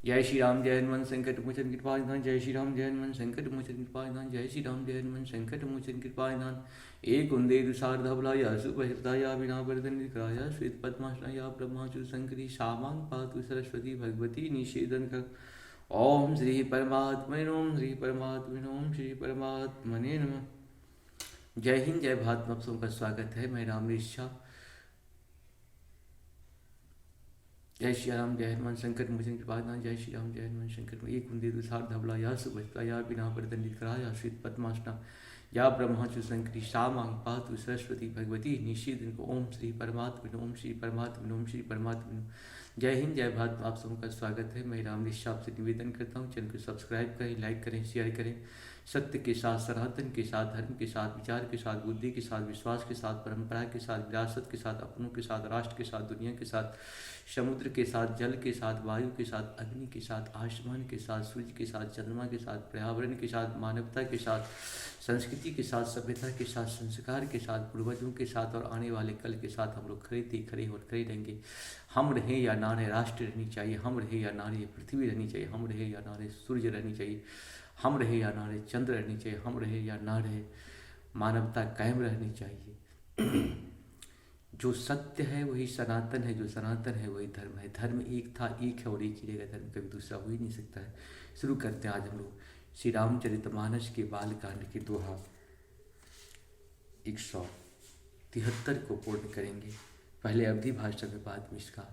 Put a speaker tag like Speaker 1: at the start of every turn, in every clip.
Speaker 1: जय श्री राम जय हनुमान संकट मोचन कृपा निधान। जय श्री राम जय हनुमान संकट मोचन कृपा निधान। जय श्री राम जय हनुमान संकट मोचन कृपा निधान। एक कुंदे दुसारधबलाया सुपहृताया विना वर्धन विक्राया श्वेत पद्माश्रया ब्रह्माचु शंकरी शामांग पातु सरस्वती भगवती निषेधन कर। ओम श्री परमात्मने ओम श्री परमात्मने ओम श्री परमात्मने नमः। जय हिंद जय भारत। आप सबका स्वागत है। मैं रामनीश शाह। जय श्री राम जय हनुमान संकट मोचन कृपा निधान। जय श्री राम जय हनुमान संकट एक कुंदे दुसार धबला या सुभस्ता या बिना वर्धन कराया श्वेत पद्मासना या ब्रह्माचु शंकरी शामांग पातु सरस्वती भगवती निषेधन। ओम श्री परमात्मने ओम श्री परमात्मने ओम श्री परमात्मने। जय हिंद जय भारत। आप सबका स्वागत है। मैं रामनीश शाह से निवेदन करता हूँ, चैनल को सब्सक्राइब करें, लाइक करें, शेयर करें। सत्य के साथ, सनातन के साथ, धर्म के साथ, विचार के साथ, बुद्धि के साथ, विश्वास के साथ, परंपरा के साथ, विरासत के साथ, अपनों के साथ, राष्ट्र के साथ, दुनिया के साथ, समुद्र के साथ, जल के साथ, वायु के साथ, अग्नि के साथ, आसमान के साथ, सूर्य के साथ, चंद्रमा के साथ, पर्यावरण के साथ, मानवता के साथ, संस्कृति के साथ, सभ्यता के साथ, संस्कार के साथ, पूर्वजों के साथ और आने वाले कल के साथ हम लोग खड़े थे, खड़े और खड़े रहेंगे। हम रहे या ना रहे, राष्ट्र रहनी चाहिए। हम रहे या ना रहे, पृथ्वी रहनी चाहिए। हम रहे या ना रहे, सूर्य रहनी चाहिए। हम रहे या ना रहे, चंद्र रहनी चाहिए। हम रहे या ना रहे, मानवता कायम रहनी चाहिए। जो सत्य है वही सनातन है, जो सनातन है वही धर्म है। धर्म एक था, एक है और एक ही रहेगा। धर्म कभी दूसरा हो ही नहीं सकता है। शुरू करते हैं आज हम लोग श्री रामचरितमानस के बालकांड के दोहा 173 को पूर्ण करेंगे। पहले अवधि भाषा में, बाद में इसका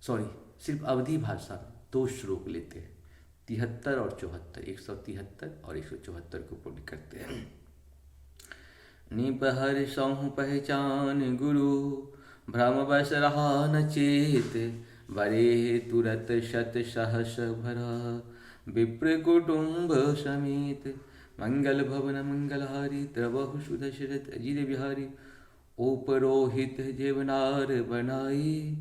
Speaker 1: सिर्फ अवधि भाषा में 2 श्लोक लेते हैं। 73 और 74, 173 और 174 को पूर्ण करते हैं। निपहर सौह पहचान गुरु, भ्रम बस रहा न चेत। बरे तुरत शत सहस भरा, विप्र कुटुंब समेत। मंगल भवन मंगलहारी, द्रवहु सुदशरथ अजिर बिहारी। उपरोहित जीवनार बनाई,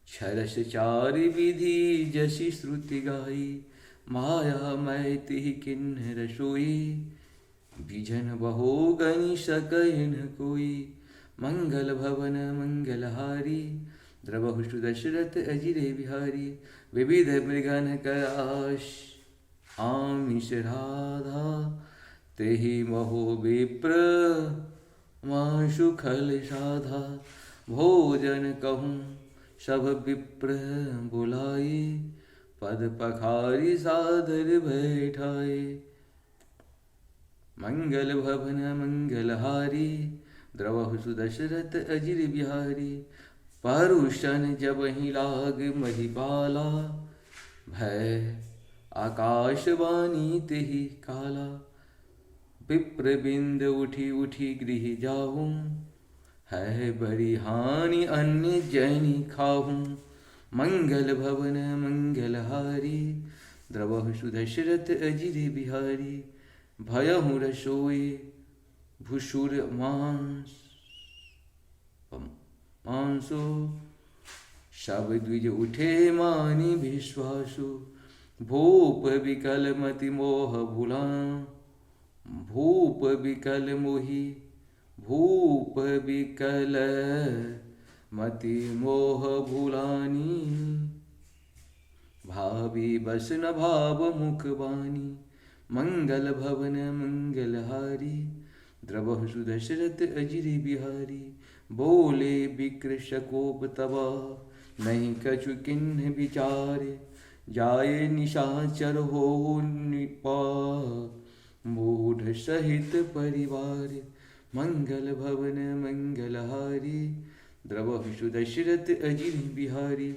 Speaker 1: छरस चार विधि जसी श्रुति गाई। माया मैति किन्नर सोई, बिजन बहो गनि सकैन कोई। मंगल भवन मंगलहारी, द्रवहु सुदशरथ अजिरे बिहारी। विविध मृगन कराश आमिष राधा, तेहि महो विप्र माशु खल साधा। भोजन कहूँ सब विप्र बुलाए, पद पखारी सादर बैठाए। मंगल भवन मंगलहारी, द्रवहु सुदशरथ अजिर बिहारी। परुषन जब ही लाग महिपाला, भय आकाशवाणी तेहि काला। विप्र बिंद उठी उठी गृह जाऊं, है बड़ी हानि अन्य जैनी खाऊं। मंगल भवन मंगलहारी, द्रवहु सुदशरथ अजिर बिहारी। भयहु रसोई भूषुर मांसो, सब द्विज उठे मानी विश्वासु। भूप विकल मति मोह भुला, भूप विकल मोहि भूप विकल मति मोह भुलानी। भावी बस न भाव मुख बानी, मंगल भवन मंगलहारी। द्रवहु सुदशरथ अजिर बिहारी। बोले विक्र शकोप तबा, नहीं कछु किन्ह विचारे। जाए निशाचर हो निपा, मूढ़ सहित परिवार। मंगल भवन मंगलहारी, द्रवहु सुदशरथ अजिर बिहारी।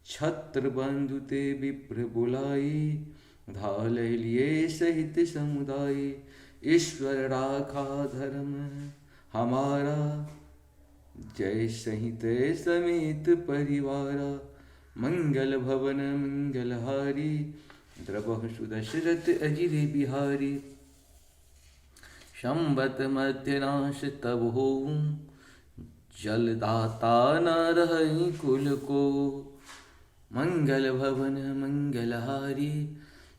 Speaker 1: छत्र बंधु ते विप्र बुलाई, धाल लिए सहित समुदाय। ईश्वर राखा धर्म हमारा, जय सहित समेत परिवारा। मंगल भवन मंगलहारी, द्रवहु सुदशरथ अजिर बिहारी। संबत मध्यनाश तब हो, जलदाता न रहि कुल को। मंगल भवन मंगलहारी,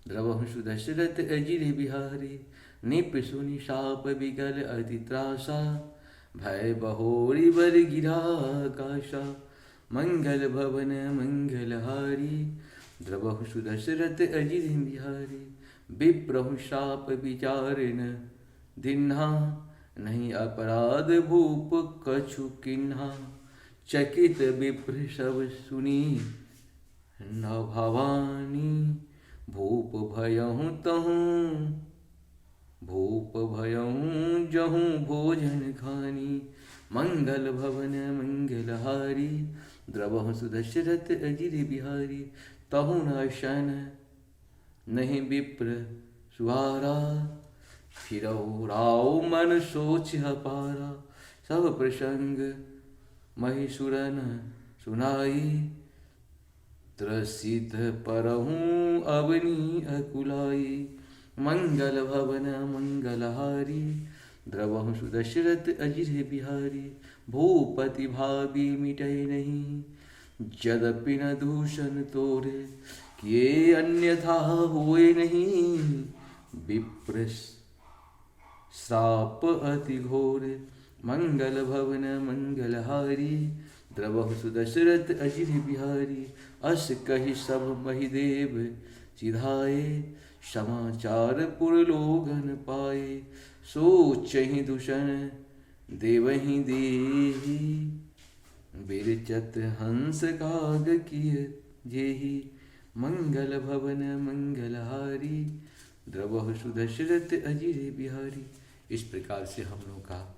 Speaker 1: द्रवहु सुदशरथ अजिर बिहारी। निप सुनि शाप विकल अति त्रासा, भय बहोरी बर गिरा आकाशा। मंगल भवन मंगलहारी, द्रवहु सुदशरथ अजिर बिहारी। विप्रहु शाप विचारिन दिन्हा, नहीं अपराध भूप कछु किन्हा। चकित विप्र सब सुनी न भवानी, भूप भयहु तहूँ भूप भयहु जहूँ भोजन खानी। मंगल भवन मंगलहारी, द्रवहु सुदशरथ अजिर बिहारी। तहु न शन नहीं विप्र सुहारा, फिरौ राव मन सोच पारा। सब प्रसंग महिषुरन सुनाई, त्रसित परहूँ अवनी अकुलाई। मंगल भवन मंगलहारी, द्रवहु सुदशरथ अजिर बिहारी। भूपति भावी मिटै नहीं, यद्यपि न दूषण तोरे। किए अन्यथा हुए नहीं, विप्र श्राप अति घोर। मंगल भवन मंगलहारी, द्रवहु सुदशरथ अजिर बिहारी। अस कहि सब महिदेव चिधाए, समाचार पुरलोगन पाए। सोचहि दूषण देवहि देहि, बिरचत हंस काग किय जेहि। मंगल भवन मंगलहारी, द्रवहु सुदशरथ अजिर बिहारी। इस प्रकार से हम लोग का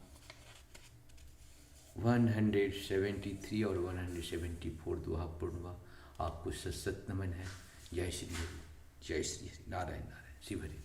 Speaker 1: 173 और 174 दोहा पूर्ण हुआ। आपको सत नमन है। जय श्री हरि, जय श्री हरि, नारायण नारायण, शिव हरि।